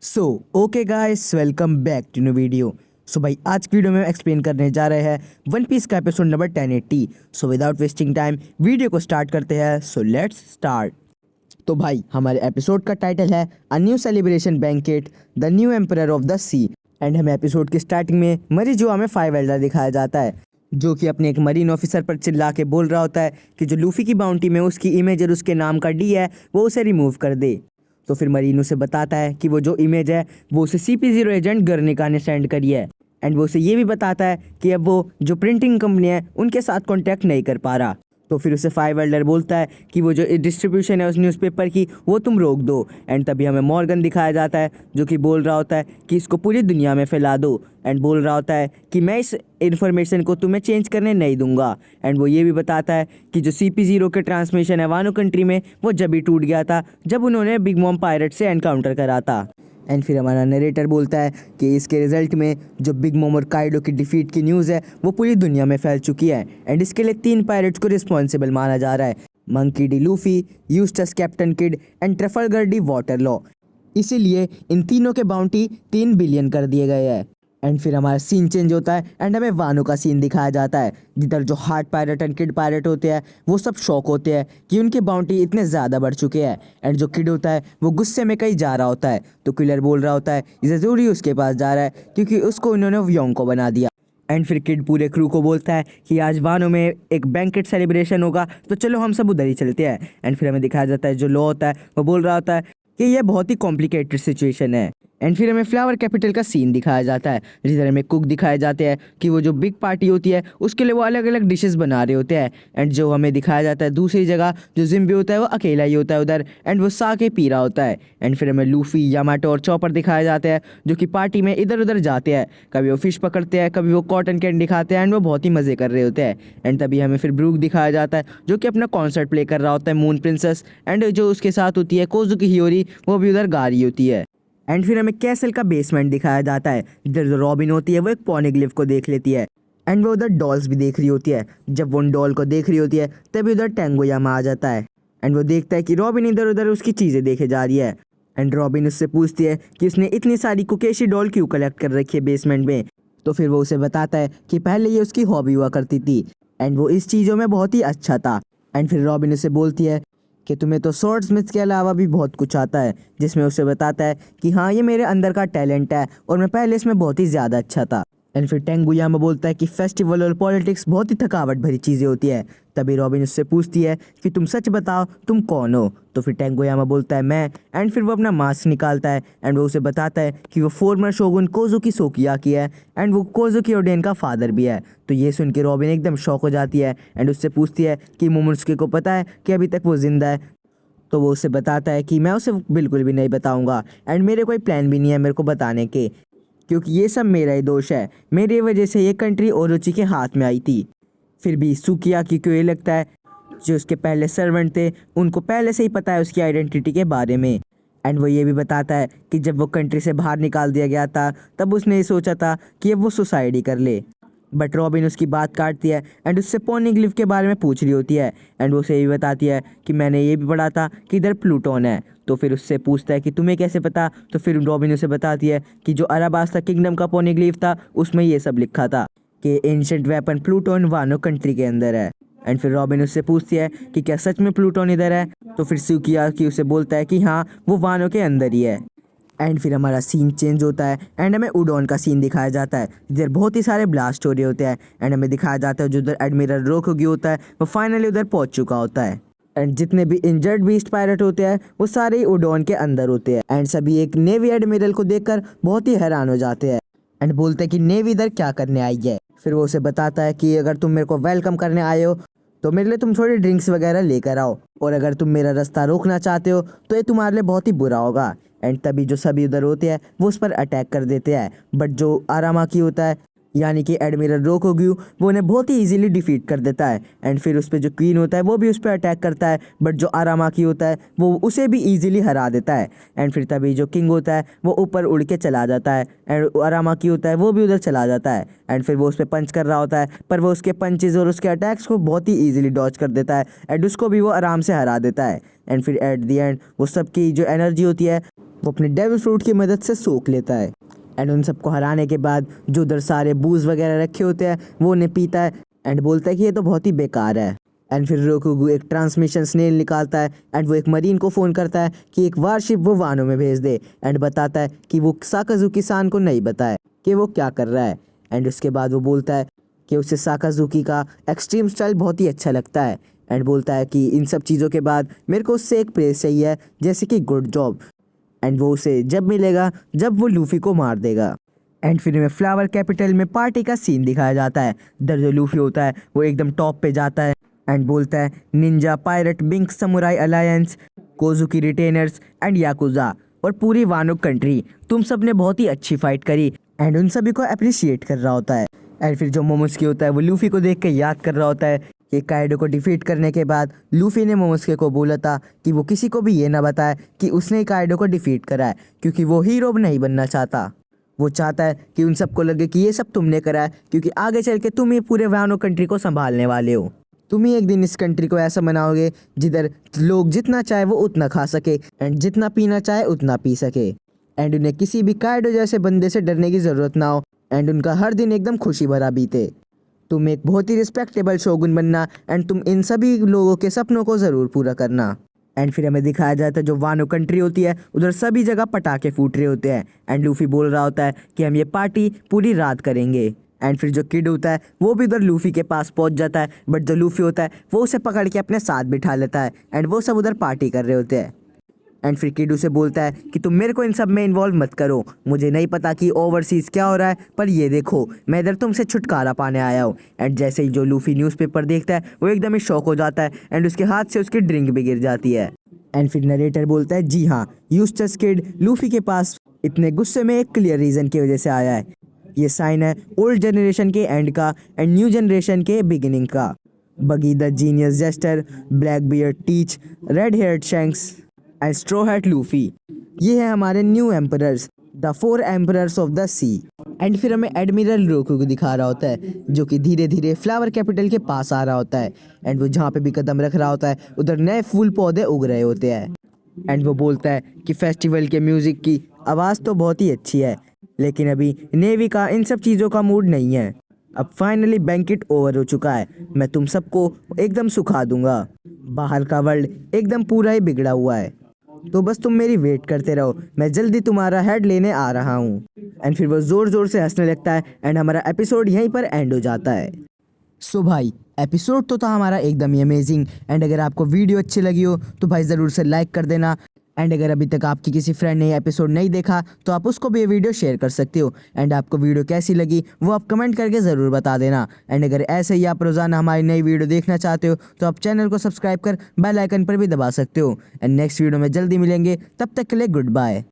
So okay guys, welcome back to new video. So भाई, आज की वीडियो में एक्सप्लेन करने जा रहे हैं वन पीस का episode number 1080। So without wasting time video को स्टार्ट करते हैं। So let's start. तो भाई, हमारे एपिसोड का टाइटल है a new celebration banquet, the new emperor of the sea. And हमें एपिसोड की स्टार्टिंग में मरीजुआ में फाइव एल्डर दिखाया जाता है, जो कि अपने एक मरीन ऑफिसर पर चिल्ला के बोल रहा होता है कि जो लूफी की बाउंटी में उसकी इमेज और उसके नाम का डी है वो उसे रिमूव कर दे। तो फिर मरीन उसे बताता है कि वो जो इमेज है वो उसे CP0 एजेंट गर्निका ने सेंड करी है। एंड वो उसे ये भी बताता है कि अब वो जो प्रिंटिंग कंपनी है उनके साथ कांटेक्ट नहीं कर पा रहा। तो फिर उसे फाइव एल्डर बोलता है कि वो जो डिस्ट्रीब्यूशन है उस न्यूज़पेपर की वो तुम रोक दो। एंड तभी हमें मॉर्गन दिखाया जाता है, जो कि बोल रहा होता है कि इसको पूरी दुनिया में फैला दो। एंड बोल रहा होता है कि मैं इस इन्फॉर्मेशन को तुम्हें चेंज करने नहीं दूंगा। एंड वो ये भी बताता है कि जो CP0 के ट्रांसमिशन है वानो कंट्री में वो जब ही टूट गया था जब उन्होंने बिग मॉम पायरेट से एनकाउंटर करा था। एंड फिर हमारा नरेटर बोलता है कि इसके रिजल्ट में जो बिग मॉम और काइडो की डिफीट की न्यूज़ है वो पूरी दुनिया में फैल चुकी है। एंड इसके लिए 3 पायरेट्स को रिस्पॉन्सिबल माना जा रहा है, Monkey D Luffy, Eustass Captain Kid and Trafalgar D Water Law. इसीलिए इन तीनों के बाउंटी 3 बिलियन कर दिए गए हैं। एंड फिर हमारा सीन चेंज होता है एंड हमें वानो का सीन दिखाया जाता है, जिधर जो heart pirate and kid pirate होते हैं वो सब शॉक होते हैं कि उनके बाउंटी इतने ज़्यादा बढ़ चुके हैं। एंड जो किड होता है वो गुस्से में कहीं जा रहा होता है, तो किलर बोल रहा होता है ज़रूरी उसके पास जा रहा है क्योंकि उसको उन्होंने व्योंग को बना दिया। एंड फिर किड पूरे क्रू को बोलता है कि आज वानो में एक बैंकेट सेलिब्रेशन होगा, तो चलो हम सब उधर ही चलते हैं। एंड फिर हमें दिखाया जाता है जो लॉ होता है वो बोल रहा होता है कि यह बहुत ही कॉम्प्लिकेटेड सिचुएशन है। एंड फिर हमें फ्लावर कैपिटल का सीन दिखाया जाता है, जिधर हमें कुक दिखाए जाते हैं कि वो जो बिग पार्टी होती है उसके लिए वो अलग अलग डिशेस बना रहे होते हैं। एंड जो हमें दिखाया जाता है दूसरी जगह जो जिम्बी होता है वो अकेला ही होता है उधर, एंड वो साके पी रहा होता है। एंड फिर हमें लूफी, यामाटो और चॉपर दिखाए जाते हैं, जो कि पार्टी में इधर उधर जाते हैं। कभी वो फिश पकड़ते हैं, कभी वो कॉटन कैंडी खाते हैं, एंड वो बहुत ही मज़े कर रहे होते हैं। एंड तभी हमें फिर ब्रूक दिखाया जाता है, जो कि अपना कॉन्सर्ट प्ले कर रहा होता है मून प्रिंसेस। एंड जो उसके साथ होती है कोजुकी हियोरी, वो भी उधर गा रही होती है। एंड फिर हमें कैसल का बेसमेंट दिखाया जाता है, जिधर जो रॉबिन होती है वो एक पॉनीग्लिफ को देख लेती है। एंड वो उधर डॉल्स भी देख रही होती है। जब वो उन डॉल को देख रही होती है तभी उधर टेंगोयामा आ जाता है। एंड वो देखता है कि रॉबिन इधर उधर उसकी चीज़ें देखे जा रही है। एंड रॉबिन उससे पूछती है कि उसने इतनी सारी कुकेशी डॉल क्यों कलेक्ट कर रखी है बेसमेंट में। तो फिर वो उसे बताता है कि पहले ये उसकी हॉबी हुआ करती थी एंड वो इस चीज़ों में बहुत ही अच्छा था। एंड फिर रॉबिन उसे बोलती है कि तुम्हें तो स्वॉर्ड्समिथ के अलावा भी बहुत कुछ आता है, जिसमें उसे बताता है कि हाँ, ये मेरे अंदर का टैलेंट है और मैं पहले इसमें बहुत ही ज़्यादा अच्छा था। एंड फिर टेंगुयामा बोलता है कि फेस्टिवल और पॉलिटिक्स बहुत ही थकावट भरी चीज़ें होती है। तभी रॉबिन उससे पूछती है कि तुम सच बताओ, तुम कौन हो। तो फिर टेंगुयामा बोलता है मैं। एंड फिर वो अपना मास्क निकालता है एंड वो उसे बताता है कि वो फॉर्मर शोगुन कोजुकी सोकियाकी है एंड वो कोजुकी ओडेन का फादर भी है। तो ये सुन के रॉबिन एकदम शॉक हो जाती है एंड उससे पूछती है कि मोमोनोसुके को पता है कि अभी तक वो जिंदा है। तो वो उसे बताता है कि मैं उसे बिल्कुल भी नहीं बताऊंगा एंड मेरे कोई प्लान भी नहीं है मेरे को बताने के, क्योंकि ये सब मेरा ही दोष है। मेरी वजह से ये कंट्री ओरोची के हाथ में आई थी। फिर भी सुकियाकी को ये लगता है जो उसके पहले सर्वेंट थे उनको पहले से ही पता है उसकी आइडेंटिटी के बारे में। एंड वो ये भी बताता है कि जब वो कंट्री से बाहर निकाल दिया गया था तब उसने ये सोचा था कि अब वो सुसाइड ही कर ले। बट रॉबिन उसकी बात काटती है एंड उससे पॉनीग्लिफ के बारे में पूछ रही होती है। एंड वो उसे ये भी बताती है कि मैंने ये भी पढ़ा था कि इधर प्लूटोन है। तो फिर उससे पूछता है कि तुम्हें कैसे पता। तो फिर रॉबिन उसे बताती है कि जो अराबास्ता किंगडम का पॉनीग्लिफ था उसमें ये सब लिखा था कि एंशिएंट वेपन प्लूटोन वानो कंट्री के अंदर है। एंड फिर रॉबिन उससे पूछती है कि क्या सच में प्लूटोन इधर है। तो फिर सुकियाकी उसे बोलता है कि हाँ, वो वानो के अंदर ही है। एंड फिर हमारा सीन चेंज होता है एंड हमें उडोन का सीन दिखाया जाता है, जिधर बहुत ही सारे ब्लास्ट हो रहे होते हैं। एंड हमें दिखाया जाता है जो उधर एडमिरल रोकुगी होता है वो फाइनली उधर पहुंच चुका होता है। एंड जितने भी इंजर्ड बीस्ट पायलट होते हैं वो सारे ही उडोन के अंदर होते हैं। एंड सभी एक नेवी एडमिरल को देखकर बहुत ही हैरान हो जाते हैं एंड बोलते हैं कि नेवी इधर क्या करने आई है। फिर वो उसे बताता है कि अगर तुम मेरे को वेलकम करने आए हो तो मेरे लिए तुम थोड़ी ड्रिंक्स वगैरह लेकर आओ, और अगर तुम मेरा रास्ता रोकना चाहते हो तो ये तुम्हारे लिए बहुत ही बुरा होगा। एंड तभी जो सभी उधर होते हैं वो उस पर अटैक कर देते हैं। बट जो आरामाकी होता है यानी कि एडमिरल रोकोग्यू वो उन्हें बहुत ही इजीली डिफीट कर देता है। एंड फिर उस पर जो क्वीन होता है वो भी उस पर अटैक करता है, बट जो अरामाकी होता है वो उसे भी इजीली हरा देता है। एंड फिर तभी जो किंग होता है वो ऊपर उड़ के चला जाता है, एंड अरामाकी होता है वो भी उधर चला जाता है। एंड फिर वो उस पर पंच कर रहा होता है, पर वो उसके पंचेज और उसके अटैक्स को बहुत ही ईजिली डॉज कर देता है, एंड उसको भी वो आराम से हरा देता है। एंड फिर एट दी एंड वो सबकी जो एनर्जी होती है वो अपने डेविल फ्रूट की मदद से सोख लेता है। एंड उन सबको हराने के बाद जो उधर सारे बूज वगैरह रखे होते हैं वो उन्हें पीता है, एंड बोलता है कि ये तो बहुत ही बेकार है। एंड फिर रोकुगु एक ट्रांसमिशन स्नेल निकालता है, एंड वो एक मरीन को फ़ोन करता है कि एक वारशिप वो वानो में भेज दे, एंड बताता है कि वो साकाजुकी-सान को नहीं बताए कि वो क्या कर रहा है। एंड उसके बाद वो बोलता है कि उसे साकाजुकी का एक्सट्रीम स्टाइल बहुत ही अच्छा लगता है, एंड बोलता है कि इन सब चीज़ों के बाद मेरे को उससे एक प्रेज़ चाहिए, जैसे कि गुड जॉब। एंड वो उसे जब मिलेगा जब वो लूफी को मार देगा। एंड फिर हमें फ्लावर कैपिटल में पार्टी का सीन दिखाया जाता है। इधर जो लूफी होता है वो एकदम टॉप पे जाता है एंड बोलता है ninja pirate mink samurai alliance, Kozuki retainers and Yakuza और पूरी वानो कंट्री, तुम सब ने बहुत ही अच्छी फाइट करी, एंड उन सभी को अप्रिशिएट कर रहा होता है। एंड फिर जो मोमोस्की होता है वो लूफी को देख के याद कर रहा होता है कि काइडो को डिफीट करने के बाद लूफी ने मोमोस्के को बोला था कि वो किसी को भी ये ना बताए कि उसने काइडो को डिफीट करा है, क्योंकि वो हीरो नहीं बनना चाहता। वो चाहता है कि उन सबको लगे कि ये सब तुमने करा है, क्योंकि आगे चल के तुम ही पूरे वानो कंट्री को संभालने वाले हो। तुम ही एक दिन इस कंट्री को ऐसा बनाओगे जिधर लोग जितना चाहे वो उतना खा सके, एंड जितना पीना चाहे उतना पी सके, एंड उन्हें किसी भी काइडो जैसे बंदे से डरने की ज़रूरत ना हो, एंड उनका हर दिन एकदम खुशी भरा बीते। तुम एक बहुत ही रिस्पेक्टेबल शोगुन बनना, एंड तुम इन सभी लोगों के सपनों को ज़रूर पूरा करना। एंड फिर हमें दिखाया जाता है जो वानो कंट्री होती है उधर सभी जगह पटाखे फूट रहे होते हैं, एंड लूफी बोल रहा होता है कि हम ये पार्टी पूरी रात करेंगे। एंड फिर जो किड होता है वो भी उधर लूफी के पास पहुंच जाता है, बट जो लूफी होता है वो उसे पकड़ के अपने साथ बिठा लेता है, एंड वो सब उधर पार्टी कर रहे होते हैं। एंड फिर किड उसे बोलता है कि तुम मेरे को इन सब में इन्वॉल्व मत करो, मुझे नहीं पता कि ओवरसीज़ क्या हो रहा है, पर ये देखो मैं इधर तुमसे छुटकारा पाने आया हूँ। एंड जैसे ही जो लूफी न्यूज़पेपर देखता है वो एकदम ही शॉक हो जाता है, एंड उसके हाथ से उसकी ड्रिंक भी गिर जाती है। एंड फिर नरेटर बोलता है जी हाँ, यूस्टस किड लूफी के पास इतने गुस्से में एक क्लियर रीज़न की वजह से आया है। ये साइन है ओल्ड जनरेशन के एंड का एंड न्यू जनरेशन के बिगिनिंग का। Buggy the genius jester, Blackbeard Teach, red haired Shanks and straw hat Luffy, ये है हमारे new emperors, the 4 emperors of the sea. And फिर हमें एडमिरल रोकुगु दिखा रहा होता है जो कि धीरे धीरे फ्लावर कैपिटल के पास आ रहा होता है, एंड वो जहाँ पे भी कदम रख रहा होता है उधर नए फूल पौधे उग रहे होते हैं। एंड वो बोलता है कि फेस्टिवल के म्यूज़िक की आवाज़ तो बहुत ही अच्छी है, लेकिन अभी नेवी का इन सब चीज़ों का मूड नहीं है। अब फाइनली बैंकेट ओवर हो चुका है, मैं तुम सबको एकदम सुखा दूंगा। बाहर का वर्ल्ड एकदम पूरा ही बिगड़ा हुआ है, तो बस तुम मेरी वेट करते रहो, मैं जल्दी तुम्हारा हेड लेने आ रहा हूँ। एंड फिर वो ज़ोर ज़ोर से हंसने लगता है, एंड हमारा एपिसोड यहीं पर एंड हो जाता है। सो भाई एपिसोड तो था हमारा एकदम ही अमेजिंग, एंड अगर आपको वीडियो अच्छी लगी हो तो भाई ज़रूर से लाइक कर देना, एंड अगर अभी तक आपकी किसी फ्रेंड ने एपिसोड नहीं देखा तो आप उसको भी ये वीडियो शेयर कर सकते हो। एंड आपको वीडियो कैसी लगी वो आप कमेंट करके ज़रूर बता देना। एंड अगर ऐसे ही आप रोज़ाना हमारी नई वीडियो देखना चाहते हो तो आप चैनल को सब्सक्राइब कर बेल आइकन पर भी दबा सकते हो। एंड नेक्स्ट वीडियो में जल्दी मिलेंगे, तब तक के लिए गुड बाय।